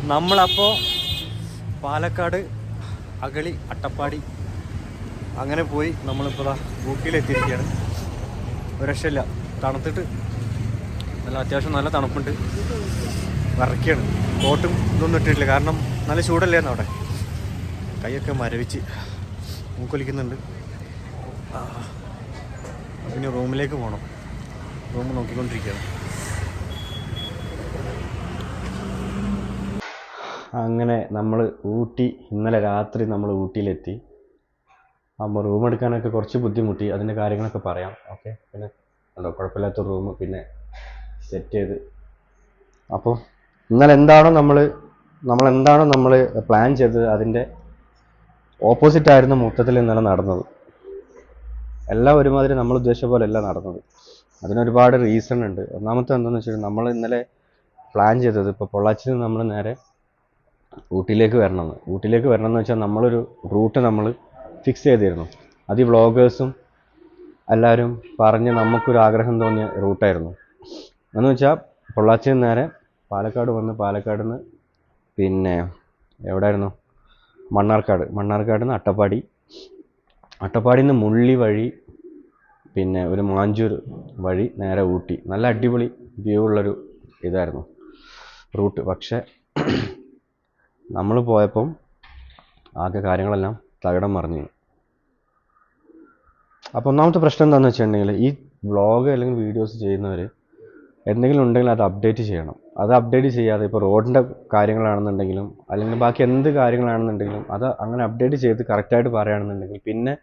നമ്മളപ്പോൾ പാലക്കാട് അഗളി അട്ടപ്പാടി അങ്ങനെ പോയി നമ്മളിപ്പോൾ ഊട്ടിയിലെത്തിയിരിക്കുകയാണ്. ഒരു രക്ഷയില്ല, തണുത്തിട്ട് നല്ല അത്യാവശ്യം നല്ല തണുപ്പുണ്ട്, വിറയ്ക്കാണ്. കോട്ടും ഇതൊന്നും ഇട്ടിട്ടില്ല, കാരണം നല്ല ചൂടല്ലായിരുന്നു അവിടെ. കൈയൊക്കെ മരവിച്ച് മൂക്കൊലിക്കുന്നുണ്ട്. പിന്നെ റൂമിലേക്ക് പോകണം, റൂം നോക്കിക്കൊണ്ടിരിക്കുകയാണ്. അങ്ങനെ നമ്മൾ ഇന്നലെ രാത്രി നമ്മൾ ഊട്ടിയിലെത്തി. അപ്പോൾ റൂം എടുക്കാനൊക്കെ കുറച്ച് ബുദ്ധിമുട്ടി, അതിൻ്റെ കാര്യങ്ങളൊക്കെ പറയാം. ഓക്കെ, പിന്നെ കുഴപ്പമില്ലാത്ത റൂം പിന്നെ സെറ്റ് ചെയ്ത്. അപ്പോൾ ഇന്നലെ എന്താണോ നമ്മൾ പ്ലാൻ ചെയ്തത് അതിൻ്റെ ഓപ്പോസിറ്റ് ആയിരുന്നു മൊത്തത്തിൽ ഇന്നലെ നടന്നത്. എല്ലാം ഒരുമാതിരി നമ്മൾ ഉദ്ദേശിച്ച പോലെ അല്ല നടന്നത്. അതിനൊരുപാട് റീസൺ ഉണ്ട്. ഒന്നാമത്തെ എന്താണെന്ന് വെച്ചാൽ നമ്മൾ ഇന്നലെ പ്ലാൻ ചെയ്തത് ഇപ്പോൾ പൊള്ളാച്ചിയിൽ നിന്ന് നമ്മൾ നേരെ ഊട്ടിയിലേക്ക് വരണമെന്ന് വെച്ചാൽ നമ്മളൊരു റൂട്ട് നമ്മൾ ഫിക്സ് ചെയ്തിരുന്നു. അത് ഈ വ്ളോഗേഴ്സും എല്ലാവരും പറഞ്ഞ് നമുക്കൊരു ആഗ്രഹം തോന്നിയ റൂട്ടായിരുന്നു. എന്ന് വെച്ചാൽ പൊള്ളാച്ചിയിൽ നിന്ന് നേരെ പാലക്കാട് വന്ന്, പാലക്കാട് നിന്ന് പിന്നെ എവിടെയായിരുന്നു, മണ്ണാർക്കാട് നിന്ന് അട്ടപ്പാടിയിൽ നിന്ന് മുള്ളി വഴി പിന്നെ ഒരു മാഞ്ചൂർ വഴി നേരെ ഊട്ടി. നല്ല അടിപൊളി വ്യൂ ഉള്ളൊരു ഇതായിരുന്നു റൂട്ട്. പക്ഷേ നമ്മൾ പോയപ്പം ആകെ കാര്യങ്ങളെല്ലാം തകിടം മറിഞ്ഞു. അപ്പോൾ ഒന്നാമത്തെ പ്രശ്നം എന്താണെന്ന് വെച്ചിട്ടുണ്ടെങ്കിൽ ഈ വ്ളോഗ് അല്ലെങ്കിൽ വീഡിയോസ് ചെയ്യുന്നവർ എന്തെങ്കിലും ഉണ്ടെങ്കിൽ അത് അപ്ഡേറ്റ് ചെയ്യണം. അത് അപ്ഡേറ്റ് ചെയ്യാതെ ഇപ്പോൾ റോഡിൻ്റെ കാര്യങ്ങളാണെന്നുണ്ടെങ്കിലും അല്ലെങ്കിൽ ബാക്കി എന്ത് കാര്യങ്ങളാണെന്നുണ്ടെങ്കിലും അത് അങ്ങനെ അപ്ഡേറ്റ് ചെയ്ത് കറക്റ്റായിട്ട് പറയുകയാണെന്നുണ്ടെങ്കിൽ പിന്നെ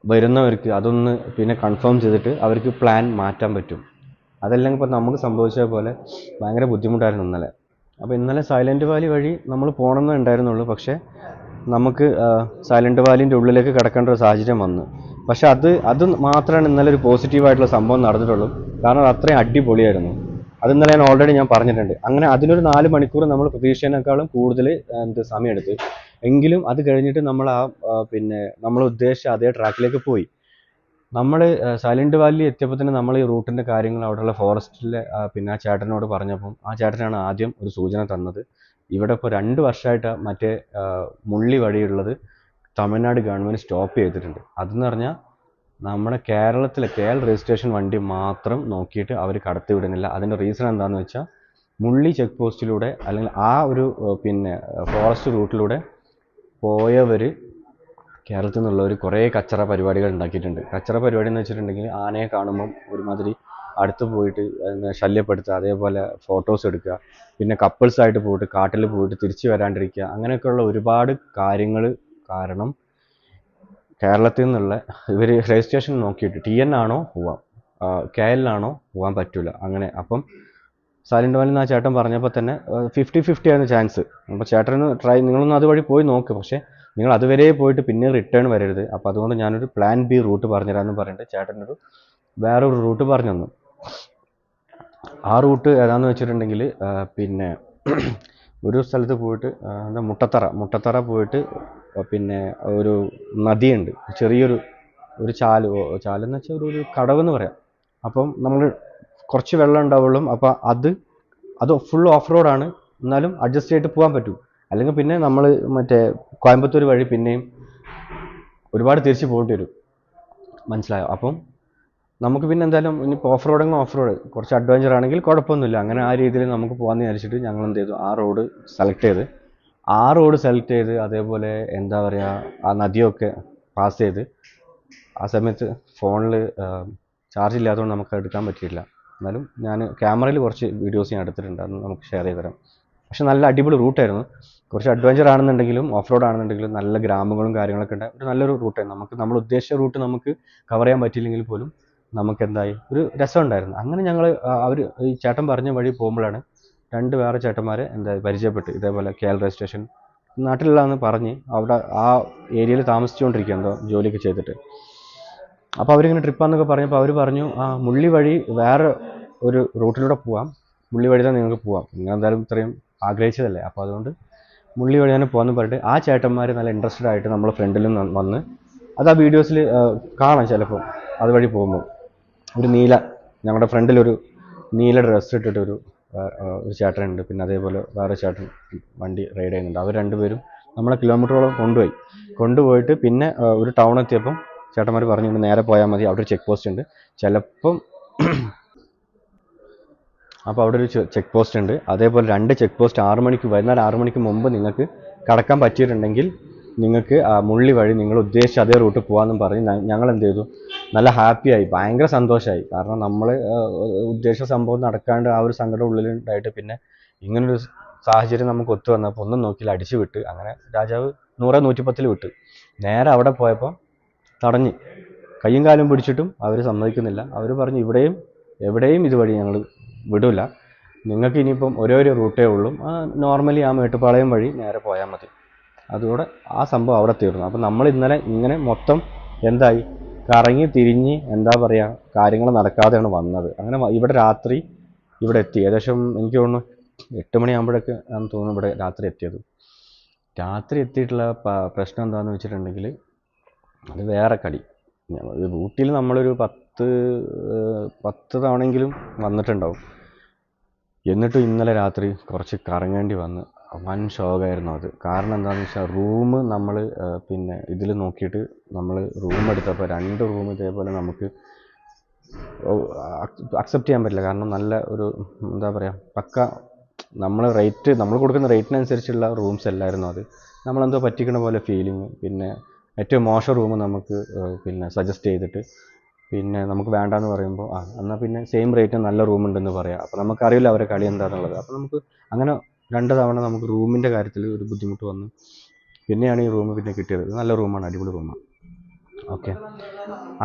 വരുന്നവർക്ക് അതൊന്ന് പിന്നെ കൺഫേം ചെയ്തിട്ട് അവർക്ക് പ്ലാൻ മാറ്റാൻ പറ്റും. അതല്ലെങ്കിൽ ഇപ്പോൾ നമുക്ക് സംഭവിച്ച പോലെ ഭയങ്കര ബുദ്ധിമുട്ടായിരുന്നു ഇന്നലെ. അപ്പോൾ ഇന്നലെ സൈലൻറ്റ് വാലി വഴി നമ്മൾ പോകണമെന്നേ ഉണ്ടായിരുന്നുള്ളൂ. പക്ഷേ നമുക്ക് സൈലൻറ്റ് വാലിൻ്റെ ഉള്ളിലേക്ക് കിടക്കേണ്ട ഒരു സാഹചര്യം വന്നു. പക്ഷെ അത് മാത്രമാണ് ഇന്നലെ ഒരു പോസിറ്റീവായിട്ടുള്ള സംഭവം നടന്നിട്ടുള്ളൂ. കാരണം അത് അത്രയും അടിപൊളിയായിരുന്നു. അത് ഇന്നലെ ഞാൻ പറഞ്ഞിട്ടുണ്ട്. അങ്ങനെ അതിനൊരു 4 മണിക്കൂർ നമ്മൾ പ്രതീക്ഷേനേക്കാളും കൂടുതൽ സമയമെടുത്ത്. എങ്കിലും അത് കഴിഞ്ഞിട്ട് നമ്മൾ പിന്നെ നമ്മൾ ഉദ്ദേശിച്ച അതേ ട്രാക്കിലേക്ക് പോയി. നമ്മൾ സൈലൻറ്റ് വാലി എത്തിയപ്പോൾ തന്നെ നമ്മൾ ഈ റൂട്ടിൻ്റെ കാര്യങ്ങൾ അവിടെയുള്ള ഫോറസ്റ്റിലെ പിന്നെ ആ ചേട്ടനോട് പറഞ്ഞപ്പം ആ ചേട്ടനാണ് ആദ്യം ഒരു സൂചന തന്നത്. ഇവിടെ ഇപ്പോൾ 2 വർഷമായിട്ട് മറ്റേ മുള്ളി വഴിയുള്ളത് തമിഴ്നാട് ഗവൺമെൻറ് സ്റ്റോപ്പ് ചെയ്തിട്ടുണ്ട്. അതെന്ന് പറഞ്ഞാൽ നമ്മുടെ കേരളത്തിലെ KL രജിസ്ട്രേഷൻ വണ്ടി മാത്രം നോക്കിയിട്ട് അവർ കടത്തി വിടുന്നില്ല. അതിൻ്റെ റീസൺ എന്താണെന്ന് വെച്ചാൽ മുള്ളി ചെക്ക് പോസ്റ്റിലൂടെ അല്ലെങ്കിൽ ആ ഒരു പിന്നെ ഫോറസ്റ്റ് റൂട്ടിലൂടെ പോയവർ കേരളത്തിൽ നിന്നുള്ളവർ കുറേ കച്ചറ പരിപാടികൾ ഉണ്ടാക്കിയിട്ടുണ്ട്. കച്ചറ പരിപാടി എന്ന് വെച്ചിട്ടുണ്ടെങ്കിൽ ആനയെ കാണുമ്പം ഒരുമാതിരി അടുത്ത് പോയിട്ട് ശല്യപ്പെടുത്തുക, അതേപോലെ ഫോട്ടോസ് എടുക്കുക, പിന്നെ കപ്പിൾസായിട്ട് പോയിട്ട് കാട്ടിൽ പോയിട്ട് തിരിച്ചു വരാണ്ടിരിക്കുക, അങ്ങനെയൊക്കെയുള്ള ഒരുപാട് കാര്യങ്ങൾ കാരണം കേരളത്തിൽ നിന്നുള്ള ഇവർ രജിസ്ട്രേഷൻ നോക്കിയിട്ട് TN ആണോ പോവാം, KL ആണോ പോകാൻ പറ്റില്ല. അങ്ങനെ അപ്പം സൈലൻറ്റ് വാലി ആ ചേട്ടൻ പറഞ്ഞപ്പോൾ തന്നെ 50-50 ആയിരുന്നു ചാൻസ്. അപ്പോൾ ചേട്ടന് നിങ്ങളൊന്ന് അതുവഴി പോയി നോക്ക്, പക്ഷേ നിങ്ങൾ അതുവരെ പോയിട്ട് പിന്നെ റിട്ടേൺ വരരുത്. അപ്പോൾ അതുകൊണ്ട് ഞാനൊരു പ്ലാൻ B റൂട്ട് പറഞ്ഞുതരാമെന്ന് പറഞ്ഞിട്ട് ചേട്ടനൊരു വേറൊരു റൂട്ട് പറഞ്ഞു തന്നു. ആ റൂട്ട് ഏതാണെന്ന് വെച്ചിട്ടുണ്ടെങ്കിൽ പിന്നെ ഒരു സ്ഥലത്ത് പോയിട്ട് എന്താ മുട്ടത്തറ പോയിട്ട് പിന്നെ ഒരു നദിയുണ്ട്, ചെറിയൊരു ചാലെന്ന് വെച്ചാൽ ഒരു കടവെന്ന് പറയാം. അപ്പം നമ്മൾ കുറച്ച് വെള്ളം ഉണ്ടാവുള്ളൂ. അപ്പോൾ അത് ഫുൾ ഓഫ് റോഡാണ്, എന്നാലും അഡ്ജസ്റ്റ് ചെയ്തിട്ട് പോകാൻ പറ്റും. അല്ലെങ്കിൽ പിന്നെ നമ്മൾ മറ്റേ കോയമ്പത്തൂർ വഴി പിന്നെയും ഒരുപാട് തിരിച്ച് പോകേണ്ടി വരും. മനസ്സിലായോ? അപ്പം നമുക്ക് പിന്നെ എന്തായാലും ഇനിയിപ്പോൾ ഓഫ് റോഡ് കുറച്ച് അഡ്വഞ്ചർ ആണെങ്കിൽ കുഴപ്പമൊന്നുമില്ല. അങ്ങനെ ആ രീതിയിൽ നമുക്ക് പോകാമെന്ന് വിചാരിച്ചിട്ട് ഞങ്ങൾ എന്ത് ചെയ്തു, ആ റോഡ് സെലക്ട് ചെയ്ത് അതേപോലെ എന്താ പറയുക ആ നദിയൊക്കെ പാസ് ചെയ്ത്. ആ സമയത്ത് ഫോണിൽ ചാർജ് ഇല്ലാത്തതുകൊണ്ട് നമുക്ക് എടുക്കാൻ പറ്റിയില്ല. എന്നാലും ഞാൻ ക്യാമറയിൽ കുറച്ച് വീഡിയോസ് ഞാൻ എടുത്തിട്ടുണ്ട്, അത് നമുക്ക് ഷെയർ ചെയ്ത് തരാം. പക്ഷെ നല്ല അടിപൊളി റൂട്ടായിരുന്നു. കുറച്ച് അഡ്വഞ്ചർ ആണെന്നുണ്ടെങ്കിലും ഓഫ് റോഡ് ആണെന്നുണ്ടെങ്കിലും നല്ല ഗ്രാമങ്ങളും കാര്യങ്ങളൊക്കെ ഉണ്ട്. ഒരു നല്ലൊരു റൂട്ടായിരുന്നു. നമ്മൾ ഉദ്ദേശിച്ച റൂട്ട് നമുക്ക് കവർ ചെയ്യാൻ പറ്റിയില്ലെങ്കിൽ പോലും നമുക്ക് എന്തായി ഒരു രസമുണ്ടായിരുന്നു. അങ്ങനെ ഞങ്ങൾ ഈ ചേട്ടൻ പറഞ്ഞ വഴി പോകുമ്പോഴാണ് 2 വേറെ ചേട്ടന്മാരെ പരിചയപ്പെട്ട്. ഇതേപോലെ KL രജിസ്ട്രേഷൻ നാട്ടിലുള്ളതെന്ന് പറഞ്ഞ് അവിടെ ആ ഏരിയയിൽ താമസിച്ചുകൊണ്ടിരിക്കുക, എന്തോ ജോലിയൊക്കെ ചെയ്തിട്ട്. അപ്പോൾ അവരിങ്ങനെ ട്രിപ്പാന്നൊക്കെ പറഞ്ഞപ്പോൾ അവർ പറഞ്ഞു മുള്ളി വഴി വേറെ ഒരു റൂട്ടിലൂടെ പോവാം, മുള്ളി വഴി തന്നെ നിങ്ങൾക്ക് പോവാം, നിങ്ങൾ എന്തായാലും ഇത്രയും ആഗ്രഹിച്ചതല്ലേ, അപ്പോൾ അതുകൊണ്ട് മുള്ളി വഴി തന്നെ പോകാമെന്ന് പറഞ്ഞിട്ട് ആ ചേട്ടന്മാർ നല്ല ഇൻട്രസ്റ്റഡ് ആയിട്ട് നമ്മളെ ഫ്രണ്ടിലും വന്ന്. അത് ആ വീഡിയോസിൽ കാണാം ചിലപ്പോൾ. അതുവഴി പോകുമ്പോൾ ഞങ്ങളുടെ ഫ്രണ്ടിലൊരു നീല ഡ്രസ്സ് ഇട്ടിട്ടൊരു ഒരു ചേട്ടനുണ്ട്, പിന്നെ അതേപോലെ വേറെ ചേട്ടൻ വണ്ടി റൈഡ് ചെയ്യുന്നുണ്ട്. അവർ രണ്ടുപേരും നമ്മളെ കിലോമീറ്ററോളം കൊണ്ടുപോയിട്ട് പിന്നെ ഒരു ടൗൺ എത്തിയപ്പം ചേട്ടന്മാർ പറഞ്ഞു നേരെ പോയാൽ മതി, അവിടെ ഒരു ചെക്ക് പോസ്റ്റ് ഉണ്ട്, ചിലപ്പം അപ്പോൾ അവിടെ ഒരു ചെക്ക് പോസ്റ്റ് ഉണ്ട്. അതേപോലെ 2 ചെക്ക് പോസ്റ്റ് വൈകുന്നേരം 6 മണിക്ക് മുമ്പ് നിങ്ങൾക്ക് കടക്കാൻ പറ്റിയിട്ടുണ്ടെങ്കിൽ നിങ്ങൾക്ക് ആ മുള്ളി വഴി നിങ്ങൾ ഉദ്ദേശിച്ച അതേ റൂട്ട് പോകാമെന്നും പറഞ്ഞ് ഞങ്ങൾ എന്ത് ചെയ്തു, നല്ല ഹാപ്പിയായി, ഭയങ്കര സന്തോഷമായി. കാരണം നമ്മൾ ഉദ്ദേശിച്ച സംഭവം നടക്കാണ്ട് ആ ഒരു സങ്കടം ഉള്ളിലുണ്ടായിട്ട് പിന്നെ ഇങ്ങനൊരു സാഹചര്യം നമുക്ക് ഒത്തു വന്നപ്പോൾ ഒന്നും നോക്കിയില്ല, അടിച്ചു വിട്ട്. അങ്ങനെ രാജാവ് 100-110 വിട്ട്. നേരെ അവിടെ പോയപ്പോൾ തടഞ്ഞ് കയ്യും കാലും പിടിച്ചിട്ടും അവർ സമ്മതിക്കുന്നില്ല. അവർ പറഞ്ഞു എവിടെയും ഇതുവഴി ഞങ്ങൾ വിടില്ല, നിങ്ങൾക്ക് ഇനിയിപ്പം ഒരേ ഒരു റൂട്ടേ ഉള്ളൂ, നോർമലി ആ മേട്ടുപ്പാളയം വഴി നേരെ പോയാൽ മതി. അതുകൂടെ ആ സംഭവം അവിടെ തീർന്നു. അപ്പം നമ്മൾ ഇന്നലെ ഇങ്ങനെ മൊത്തം എന്തായി കറങ്ങി തിരിഞ്ഞ് എന്താ പറയുക കാര്യങ്ങൾ നടക്കാതെയാണ് വന്നത്. അങ്ങനെ രാത്രി ഇവിടെ എത്തി. ഏകദേശം എനിക്ക് തോന്നുന്നു 8 മണിയാകുമ്പോഴൊക്കെ ഞാൻ തോന്നുന്നു ഇവിടെ രാത്രി എത്തിയത്. രാത്രി എത്തിയിട്ടുള്ള പ്രശ്നം എന്താണെന്ന് വെച്ചിട്ടുണ്ടെങ്കിൽ അത് വേറെ കളി. ഊട്ടിയിൽ നമ്മളൊരു 10 തവണയെങ്കിലും വന്നിട്ടുണ്ടാവും. എന്നിട്ടും ഇന്നലെ രാത്രി കുറച്ച് കറങ്ങേണ്ടി വന്ന് വൻ ഷോക്കായിരുന്നു അത്. കാരണം എന്താണെന്ന് വെച്ചാൽ റൂം നമ്മൾ പിന്നെ ഇതിൽ നോക്കിയിട്ട് നമ്മൾ റൂം എടുത്തപ്പോൾ 2 റൂം ഇതേപോലെ നമുക്ക് അക്സെപ്റ്റ് ചെയ്യാൻ പറ്റില്ല. കാരണം നല്ല ഒരു എന്താ പറയുക പക്ക നമ്മൾ കൊടുക്കുന്ന റേറ്റിനനുസരിച്ചുള്ള റൂംസ് അല്ലായിരുന്നു അത്. നമ്മളെന്തോ പറ്റിക്കണ പോലെ ഫീലിങ്. പിന്നെ ഏറ്റവും മോശം റൂം നമുക്ക് പിന്നെ സജസ്റ്റ് ചെയ്തിട്ട് പിന്നെ നമുക്ക് വേണ്ടാന്ന് പറയുമ്പോൾ എന്നാൽ പിന്നെ സെയിം റേറ്റ് നല്ല റൂമുണ്ടെന്ന് പറയാം. അപ്പോൾ നമുക്കറിയില്ല അവരെ കളി എന്താണെന്നുള്ളത്. അപ്പോൾ നമുക്ക് അങ്ങനെ 2 തവണ നമുക്ക് റൂമിൻ്റെ കാര്യത്തിൽ ഒരു ബുദ്ധിമുട്ട് വന്നു. പിന്നെയാണ് ഈ റൂം പിന്നെ കിട്ടിയത്. നല്ല റൂമാണ്, അടിപൊളി റൂമാണ്. ഓക്കെ,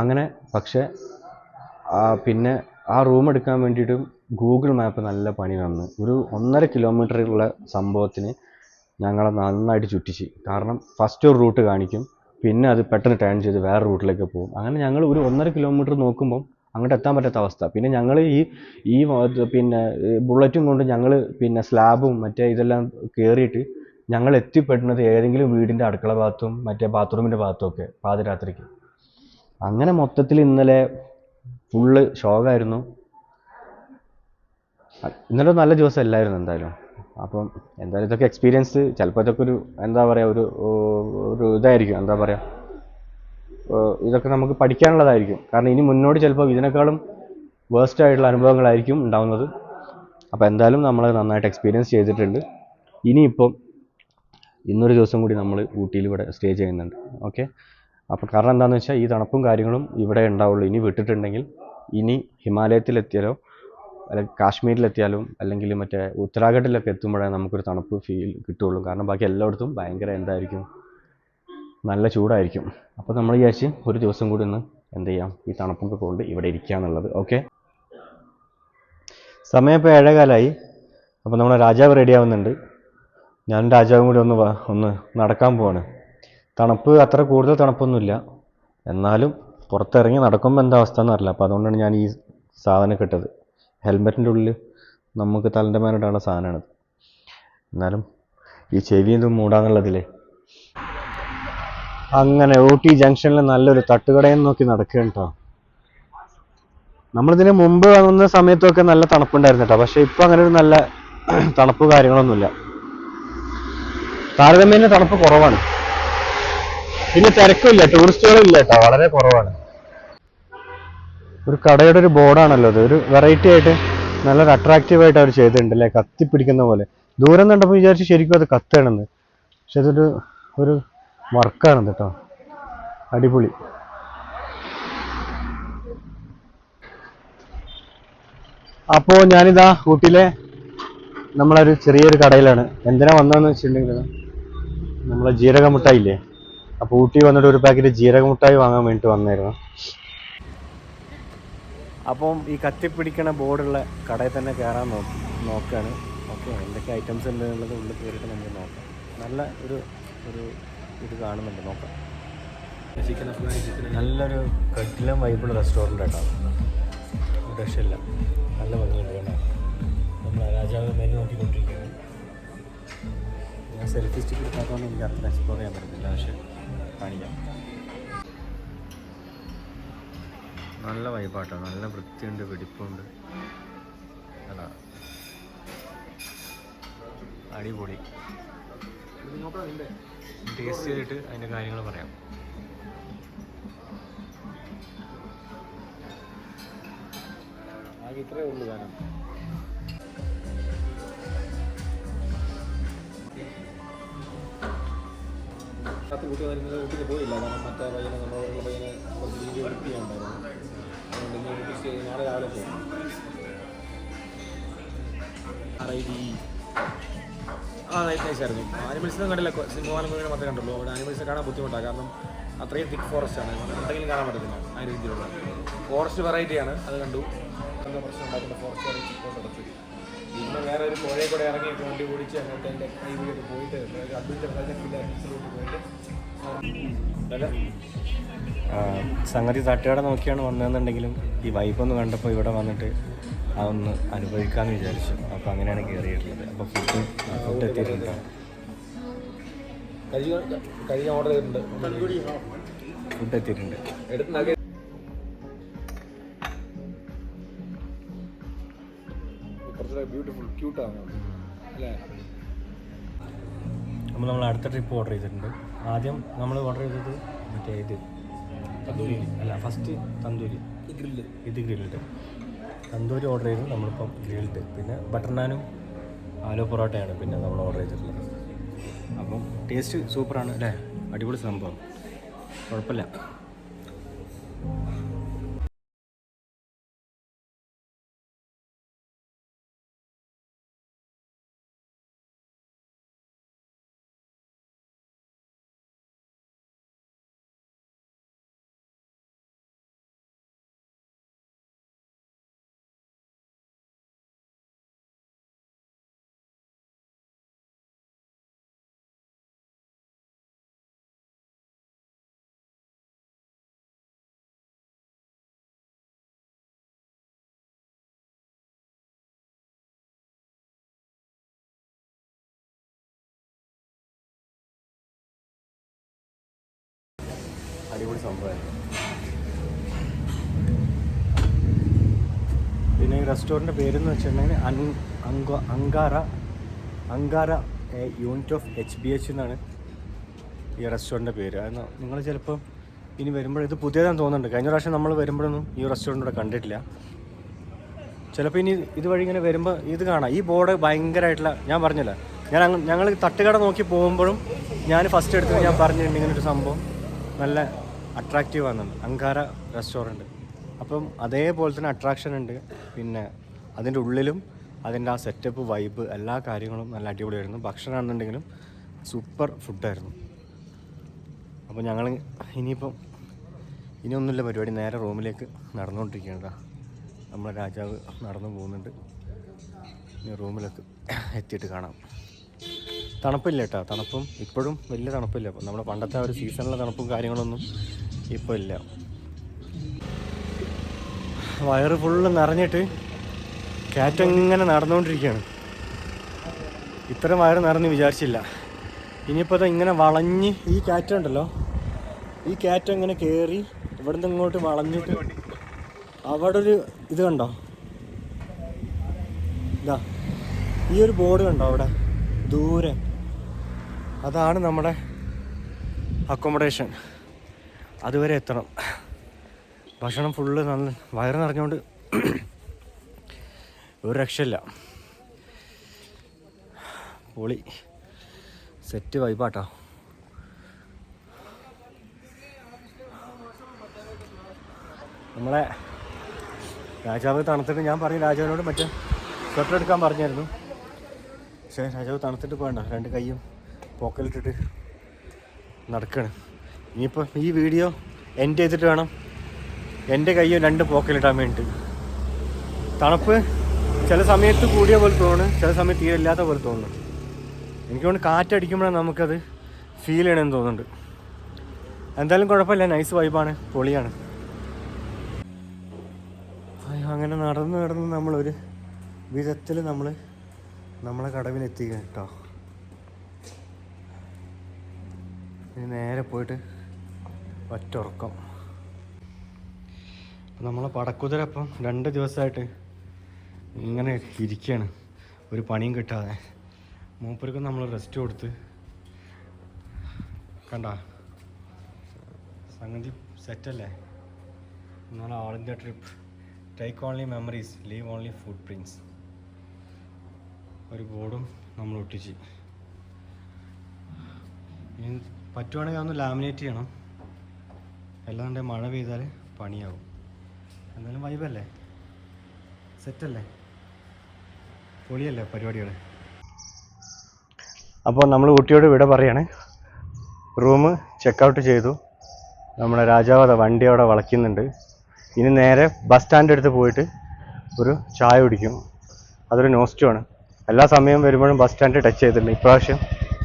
അങ്ങനെ പക്ഷേ പിന്നെ ആ റൂം എടുക്കാൻ വേണ്ടിയിട്ടും ഗൂഗിൾ മാപ്പ് നല്ല പണി തന്നു. ഒരു 1.5 കിലോമീറ്ററുള്ള സംഭവത്തിന് ഞങ്ങളെ നന്നായിട്ട് ചുറ്റിച്ച്. കാരണം ഫസ്റ്റ് ഒരു റൂട്ട് കാണിക്കും, പിന്നെ അത് പെട്ടെന്ന് ടേൺ ചെയ്ത് വേറെ റൂട്ടിലേക്ക് പോകും. അങ്ങനെ ഞങ്ങൾ ഒരു 1.5 കിലോമീറ്റർ നോക്കുമ്പം അങ്ങോട്ട് എത്താൻ പറ്റാത്ത അവസ്ഥ. പിന്നെ ഞങ്ങൾ ഈ പിന്നെ ബുള്ളറ്റും കൊണ്ട് ഞങ്ങൾ പിന്നെ സ്ലാബും മറ്റേ ഇതെല്ലാം കയറിയിട്ട് ഞങ്ങൾ എത്തിപ്പെടുന്നത് ഏതെങ്കിലും വീടിൻ്റെ അടുക്കള ഭാഗത്തും മറ്റേ ബാത്റൂമിൻ്റെ ഭാഗത്തും ഒക്കെ പാതിരാത്രിക്ക്. അങ്ങനെ മൊത്തത്തിൽ ഇന്നലെ ഫുള്ള് ഷോക്കായിരുന്നു. ഇന്നലെ നല്ല ദിവസം അല്ലായിരുന്നു എന്തായാലും. അപ്പം എന്തായാലും ഇതൊക്കെ എക്സ്പീരിയൻസ്, ചിലപ്പോൾ ഇതൊക്കെ ഒരു എന്താ പറയുക ഒരു ഇതായിരിക്കും, എന്താ പറയുക ഇതൊക്കെ നമുക്ക് പഠിക്കാനുള്ളതായിരിക്കും. കാരണം ഇനി മുന്നോട്ട് ചിലപ്പോൾ ഇതിനേക്കാളും വേസ്റ്റ് ആയിട്ടുള്ള അനുഭവങ്ങളായിരിക്കും ഉണ്ടാവുന്നത്. അപ്പോൾ എന്തായാലും നമ്മൾ നന്നായിട്ട് എക്സ്പീരിയൻസ് ചെയ്തിട്ടുണ്ട്. ഇനിയിപ്പം ഇന്നൊരു ദിവസം കൂടി നമ്മൾ ഊട്ടിയിൽ ഇവിടെ സ്റ്റേ ചെയ്യുന്നുണ്ട്. ഓക്കെ, അപ്പോൾ കാരണം എന്താണെന്ന് വെച്ചാൽ ഈ തണുപ്പും കാര്യങ്ങളും ഇവിടെ ഉണ്ടാവുള്ളൂ. ഇനി വിട്ടിട്ടുണ്ടെങ്കിൽ ഇനി ഹിമാലയത്തിലെത്തിയാലോ അല്ലെങ്കിൽ കാശ്മീരിലെത്തിയാലും അല്ലെങ്കിൽ മറ്റേ ഉത്തരാഖണ്ഡിലൊക്കെ എത്തുമ്പോഴേ നമുക്കൊരു തണുപ്പ് ഫീൽ കിട്ടുള്ളൂ. കാരണം ബാക്കി എല്ലായിടത്തും ഭയങ്കര എന്തായിരിക്കും, നല്ല ചൂടായിരിക്കും. അപ്പോൾ നമ്മൾ വിചാരിച്ച് ഒരു ദിവസം കൂടി ഒന്ന് എന്ത് ചെയ്യാം, ഈ തണുപ്പൊക്കെ കൊണ്ട് ഇവിടെ ഇരിക്കുക എന്നുള്ളത്. ഓക്കെ, സമയം ഇപ്പോൾ 7:15. അപ്പോൾ നമ്മുടെ രാജാവ് റെഡി ആവുന്നുണ്ട്. ഞാനും രാജാവും കൂടി ഒന്ന് നടക്കാൻ പോവാണ്. തണുപ്പ് അത്ര കൂടുതൽ തണുപ്പൊന്നുമില്ല, എന്നാലും പുറത്തിറങ്ങി നടക്കുമ്പോൾ എന്താ അവസ്ഥ എന്നറിയില്ല. അപ്പോൾ അതുകൊണ്ടാണ് ഞാൻ ഈ സാധനം ഇട്ടത്. ഹെൽമെറ്റിൻ്റെ ഉള്ളിൽ നമുക്ക് തലൻ്റെ മേലിടാനുള്ള സാധനമാണത്. എന്നാലും ഈ ചെവി എന്തും മൂടാന്നുള്ളതില്ലേ. അങ്ങനെ ഊട്ടി ജംഗ്ഷനിൽ നല്ലൊരു തട്ടുകടയിൽ നോക്കി നടക്കുകയാണ് കേട്ടോ. നമ്മളിതിന് മുമ്പ് വന്ന സമയത്തൊക്കെ നല്ല തണുപ്പുണ്ടായിരുന്നു കേട്ടോ. പക്ഷെ ഇപ്പം അങ്ങനെ ഒരു നല്ല തണുപ്പ് കാര്യങ്ങളൊന്നുമില്ല. താരതമ്യേന തണുപ്പ് കുറവാണ്. പിന്നെ തിരക്കില്ല, ടൂറിസ്റ്റുകളും ഇല്ല കേട്ടോ, വളരെ കുറവാണ്. ഒരു കടയുടെ ഒരു ബോർഡാണല്ലോ അത്. ഒരു വെറൈറ്റി ആയിട്ട് നല്ലൊരു അട്രാക്റ്റീവായിട്ട് അവർ ചെയ്തിട്ടുണ്ട് അല്ലേ, കത്തിപ്പിടിക്കുന്ന പോലെ. ദൂരം കണ്ടപ്പോൾ വിചാരിച്ച് ശരിക്കും അത് കത്താണെന്ന്. പക്ഷെ അതൊരു വർക്കാണ് കേട്ടോ, അടിപൊളി. അപ്പോൾ ഞാനിതാ ഊട്ടിയിലെ നമ്മളൊരു ചെറിയൊരു കടയിലാണ്. എന്തിനാ വന്നതെന്ന് വെച്ചിട്ടുണ്ടെങ്കിൽ നമ്മളെ ജീരക മുട്ടായി ഇല്ലേ, അപ്പോൾ ഊട്ടി വന്നിട്ട് ഒരു പാക്കറ്റ് ജീരക മുട്ടായി വാങ്ങാൻ വേണ്ടിയിട്ട് വന്നായിരുന്നു. അപ്പം ഈ കത്തിപ്പിടിക്കണ ബോർഡുള്ള കടയിൽ തന്നെ കയറാൻ നോക്കുകയാണ്. ഓക്കെ, എന്തൊക്കെ ഐറ്റംസ് ഉണ്ട് എന്നുള്ളത് ഉള്ളിൽ കയറിയിട്ട് നമുക്ക് നോക്കാം. നല്ല ഒരു ഇത് കാണുന്നുണ്ട്, നോക്കാം. നല്ലൊരു കട്ടിലും വൈബിൾ റെസ്റ്റോറൻ്റ് കേട്ടോ, രക്ഷയില്ല, നല്ല ഭംഗിയുണ്ട് കേട്ടോ. നമ്മൾ രാജാവ് മെനു നോക്കിക്കൊണ്ടിരിക്കുകയാണ്. ഞാൻ സെൽഫി സ്റ്റിക്ക് എടുക്കാത്തതുകൊണ്ട് എനിക്ക് അത്ര എക്സ്പ്ലോർ ചെയ്യാൻ പറ്റുന്നില്ല, പക്ഷെ കാണിക്കാം. നല്ല വൈബാട്ടോ, നല്ല വൃത്തിയുണ്ട്, വെടിപ്പുണ്ട്. അതാ അടിപൊളി. ടേസ്റ്റ് ചെയ്തിട്ട് അതിൻ്റെ കാര്യങ്ങൾ പറയാം. ആകെ ഇത്രയേ ഉള്ളൂ കാരണം ഊട്ടി വരുന്നത് ഊട്ടിക്ക് പോയില്ല. കാരണം മറ്റേ പയ്യനെ നമ്മളുള്ള പയ്യനെ കുറച്ച് വീഡിയോ എഡിറ്റ് ചെയ്യാനുണ്ടായിരുന്നു. അതുകൊണ്ട് ഇനി ഊട്ടി നാളെ രാവിലെ പോകും. നൈസായിരുന്നു. ആനിമൽസിനും കണ്ടില്ല, സിംഹവാലം മുഴുവൻ മാത്രമേ കണ്ടുള്ളൂ. അവിടെ ആനിമൽസിനെ കാണാൻ ബുദ്ധിമുട്ടാണ്. കാരണം അത്രയും തിക്ക് ഫോറസ്റ്റാണ്, എന്തെങ്കിലും കാണാൻ പറ്റത്തില്ല. ആ രീതിയിലുള്ള ഫോറസ്റ്റ് വെറൈറ്റിയാണ്, അത് കണ്ടു. എന്താ പ്രശ്നം ഉണ്ടാക്കുന്ന ഫോറസ്റ്റ് എടുത്ത് പിന്നെ വേറെ ഒരു പുഴയെ കൂടെ ഇറങ്ങി വണ്ടി ഓടിച്ച് അങ്ങോട്ട് എൻ്റെ കൈ വീട് പോയിട്ട് അഡ്വഞ്ചർ പോയിട്ട് സംഗതി തട്ടുകട നോക്കിയാണ് വന്നതെന്നുണ്ടെങ്കിലും ഈ വൈബൊന്ന് കണ്ടപ്പോൾ ഇവിടെ വന്നിട്ട് അതൊന്ന് അനുഭവിക്കാമെന്ന് വിചാരിച്ചു. അപ്പോൾ അങ്ങനെയാണ് കയറിയിട്ടുള്ളത്. അപ്പോൾ ഫുഡ് എത്തിയിട്ടുണ്ട്. ഓർഡർ ചെയ്തിട്ടുണ്ട്. ഫുഡ് എത്തിയിട്ടുണ്ട്. ബ്യൂട്ടിഫുൾ ക്യൂട്ടാണ് അല്ലേ? അപ്പോൾ നമ്മൾ അടുത്ത ട്രിപ്പ് ഓർഡർ ചെയ്തിട്ടുണ്ട്. ആദ്യം നമ്മൾ ഓർഡർ ചെയ്തത് മറ്റേ തന്തൂരി അല്ല, ഫസ്റ്റ് തന്തൂരി, ഇത് ഗ്രിൽഡ്. തന്തൂരി ഓർഡർ ചെയ്തു, നമ്മളിപ്പം ഗ്രിൽഡ്. പിന്നെ ബട്ടർ നാനും ആലു പൊറോട്ടയാണ് പിന്നെ നമ്മൾ ഓർഡർ ചെയ്തിട്ടുള്ളത്. അപ്പം ടേസ്റ്റ് സൂപ്പറാണ് അല്ലേ? അടിപൊളി സംഭവം, കുഴപ്പമില്ല. അടിപൊളി സംഭവമായിരുന്നു. പിന്നെ ഈ റെസ്റ്റോറൻറ്റ് പേരെന്ന് വെച്ചിട്ടുണ്ടെങ്കിൽ അങ്കാര യൂണിറ്റ് ഓഫ് HBH എന്നാണ് ഈ റെസ്റ്റോറൻറ്റിൻ്റെ പേര്. അത് നിങ്ങൾ ചിലപ്പോൾ ഇനി വരുമ്പോൾ, ഇത് പുതിയതാണെന്ന് തോന്നുന്നുണ്ട്. കഴിഞ്ഞ പ്രാവശ്യം നമ്മൾ വരുമ്പോഴൊന്നും ഈ റെസ്റ്റോറൻറ്റ് ഇവിടെ കണ്ടിട്ടില്ല. ചിലപ്പോൾ ഇനി ഇതുവഴി ഇങ്ങനെ വരുമ്പോൾ ഇത് കാണാം. ഈ ബോർഡ് ഭയങ്കരമായിട്ടുള്ള, ഞാൻ പറഞ്ഞില്ല, ഞങ്ങൾ തട്ടുകട നോക്കി പോകുമ്പോഴും ഞാൻ ഫസ്റ്റ് എടുത്ത് ഞാൻ പറഞ്ഞിട്ടുണ്ട് ഇങ്ങനൊരു സംഭവം നല്ല അട്രാക്റ്റീവ് ആണെന്ന്, അങ്കാര റെസ്റ്റോറൻറ്റ്. അപ്പം അതേപോലെ തന്നെ അട്രാക്ഷൻ ഉണ്ട്. പിന്നെ അതിൻ്റെ ഉള്ളിലും അതിൻ്റെ ആ സെറ്റപ്പ്, വൈബ്, എല്ലാ കാര്യങ്ങളും നല്ല അടിപൊളിയായിരുന്നു. ഭക്ഷണമാണെന്നുണ്ടെങ്കിലും സൂപ്പർ ഫുഡായിരുന്നു. അപ്പോൾ ഞങ്ങൾ ഇനിയൊന്നുമില്ല പരിപാടി, നേരെ റൂമിലേക്ക് നടന്നുകൊണ്ടിരിക്കുകയാണ്. നമ്മളെ രാജാവ് നടന്നു പോകുന്നുണ്ട്. ഇനി റൂമിലേക്ക് എത്തിയിട്ട് കാണാം. തണുപ്പില്ല കേട്ടോ, തണുപ്പും ഇപ്പോഴും വലിയ തണുപ്പില്ല. അപ്പം നമ്മുടെ പണ്ടത്തെ ആ ഒരു സീസണിലെ തണുപ്പും കാര്യങ്ങളൊന്നും ഇപ്പോൾ ഇല്ല. വയറ് ഫുള്ള് നിറഞ്ഞിട്ട് കാറ്റങ്ങനെ നടന്നുകൊണ്ടിരിക്കുകയാണ്. ഇത്രയും വയറ് നിറഞ്ഞ് വിചാരിച്ചില്ല. ഇനിയിപ്പോൾ ഇങ്ങനെ വളഞ്ഞ് ഈ കാറ്റുണ്ടല്ലോ, ഈ കാറ്റങ്ങനെ കയറി ഇവിടുന്ന് ഇങ്ങോട്ട് വളഞ്ഞിട്ട് അവിടെ ഒരു ഇത് കണ്ടോ, ഇതാ ഈ ഒരു ബോർഡ് കണ്ടോ അവിടെ ദൂരെ, അതാണ് നമ്മുടെ അക്കോമഡേഷൻ. അതുവരെ എത്തണം. ഭക്ഷണം ഫുള്ള് നല്ല വയറ് നിറഞ്ഞുകൊണ്ട് ഒരു രക്ഷയില്ല. പൊളി സെറ്റ് വൈബാട്ടോ. നമ്മളെ രാജാവ് തണുത്തിട്ട്, ഞാൻ പറഞ്ഞു രാജാവിനോട് മറ്റേ സ്വെറ്റർ എടുക്കാൻ പറഞ്ഞായിരുന്നു. പക്ഷേ രാജാവ് തണുത്തിട്ട് പോകണ്ട, രണ്ട് കൈയും പോക്കലിട്ടിട്ട് നടക്കുകയാണ്. ഇനിയിപ്പോൾ ഈ വീഡിയോ എൻഡ് ചെയ്തിട്ട് വേണം എൻ്റെ കയ്യും രണ്ട് പോക്കലിട്ടാൻ വേണ്ടിയിട്ട്. തണുപ്പ് ചില സമയത്ത് കൂടിയ പോലെ തോന്നുന്നു, ചില സമയത്ത് തീരെ ഇല്ലാത്ത പോലെ തോന്നുന്നു. എനിക്ക് തോന്നുന്നു കാറ്റടിക്കുമ്പോഴാണ് നമുക്കത് ഫീൽ ചെയ്യണമെന്ന് തോന്നുന്നുണ്ട്. എന്തായാലും കുഴപ്പമില്ല, നൈസ് വൈബാണ്, പൊളിയാണ്. അങ്ങനെ നടന്ന് നമ്മളൊരു വിധത്തിൽ നമ്മളെ കടവിലെത്തി കേട്ടോ. ഇനി നേരെ പോയിട്ട് ഒറ്റുറക്കം. നമ്മളെ പടക്കുതിര അപ്പം 2 ദിവസമായിട്ട് ഇങ്ങനെ ഇരിക്കുകയാണ്, ഒരു പണിയും കിട്ടാതെ. മൂപ്പർക്കും നമ്മൾ റെസ്റ്റ് കൊടുത്ത് കണ്ട സംഗതി സെറ്റല്ലേ. എന്നാൽ all India trip, take only memories, leave only footprints. ഒരു ബോർഡും നമ്മൾ ഒട്ടിച്ച്. ഇനി പറ്റുവാണെങ്കിൽ അതൊന്ന് ലാമിനേറ്റ് ചെയ്യണം, അല്ലാണ്ട് മഴ പെയ്താൽ പണിയാവും. എന്തായാലും വൈബല്ലേ, സെറ്റല്ലേ, പൊളിയല്ലേ പരിപാടികൾ. അപ്പോൾ നമ്മൾ ഊട്ടിയോട് വിട പറയാണ്. റൂം ചെക്കൗട്ട് ചെയ്തു. നമ്മുടെ രാജാവ് വണ്ടി അവിടെ വളയ്ക്കുന്നുണ്ട്. ഇനി നേരെ ബസ് സ്റ്റാൻഡ് അടുത്ത് പോയിട്ട് ഒരു ചായ കുടിക്കും. അതൊരു നോസ്റ്റുമാണ്. എല്ലാ സമയവും വരുമ്പോഴും ബസ് സ്റ്റാൻഡ് ടച്ച് ചെയ്തിട്ടുണ്ട്. ഇപ്രാവശ്യം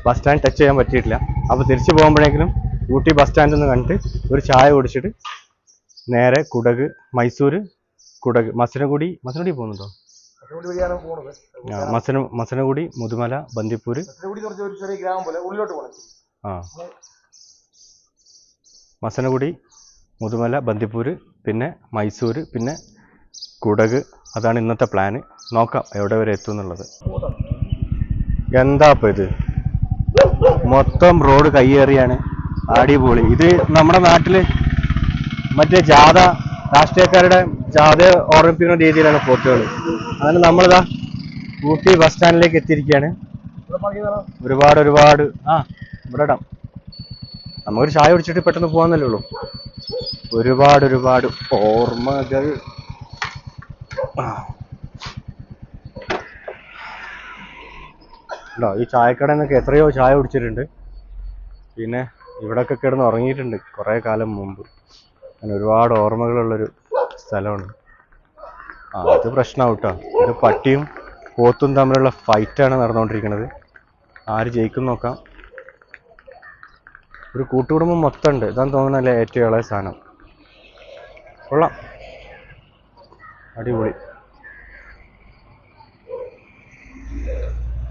ബസ് സ്റ്റാൻഡ് ടച്ച് ചെയ്യാൻ പറ്റിയിട്ടില്ല. അപ്പോൾ തിരിച്ച് പോകുമ്പോഴേക്കും ഊട്ടി ബസ് സ്റ്റാൻഡിൽ നിന്ന് കണ്ടിട്ട് ഒരു ചായ കുടിച്ചിട്ട് നേരെ കുടക്, മൈസൂർ, കുടക്, മസനഗുഡി പോകുന്നുണ്ടോ? മസനഗുഡി, മുതുമല, ബന്ദിപ്പൂർ. മസനഗുഡി, മുതുമല, ബന്ദിപ്പൂർ, പിന്നെ മൈസൂർ, പിന്നെ കുടക്. അതാണ് ഇന്നത്തെ പ്ലാന്. നോക്കാം എവിടെ വരെ എത്തും എന്നുള്ളത്. എന്താ ഇപ്പം ഇത്, മൊത്തം റോഡ് കയ്യേറിയാണ്. അടിപൊളി. ഇത് നമ്മുടെ നാട്ടിൽ മറ്റേ ജാഥ, രാഷ്ട്രീയക്കാരുടെ ജാഥ ഓർമ്മിപ്പിക്കുന്ന രീതിയിലാണ് ഫോട്ടോകൾ. അങ്ങനെ നമ്മളിതാ ഊട്ടി ബസ് സ്റ്റാൻഡിലേക്ക് എത്തിയിരിക്കുകയാണ്. ഒരുപാട് ഇവിടെ ഇടാം. നമുക്കൊരു ചായ കുടിച്ചിട്ട് പെട്ടെന്ന് പോകാന്നല്ലേ ഉള്ളൂ. ഒരുപാട് ഓർമ്മകൾ. ഈ ചായക്കടയിൽ നിന്നൊക്കെ എത്രയോ ചായ കുടിച്ചിട്ടുണ്ട്. പിന്നെ ഇവിടെയൊക്കെ കിടന്ന് ഉറങ്ങിയിട്ടുണ്ട് കുറേ കാലം മുമ്പ്. അങ്ങനെ ഒരുപാട് ഓർമ്മകളുള്ളൊരു സ്ഥലമാണ്. അത് പ്രശ്നമാവും കേട്ടോ. ഇത് പട്ടിയും പോത്തും തമ്മിലുള്ള ഫൈറ്റാണ് നടന്നുകൊണ്ടിരിക്കുന്നത്. ആര് ജയിക്കും നോക്കാം. ഒരു കൂട്ടുകുടുംബം മൊത്തം ഉണ്ട്. ഇതാന്ന് തോന്നുന്നല്ലേ ഏറ്റവും ഇളയ സാധനം. കൊള്ളാം, അടിപൊളി.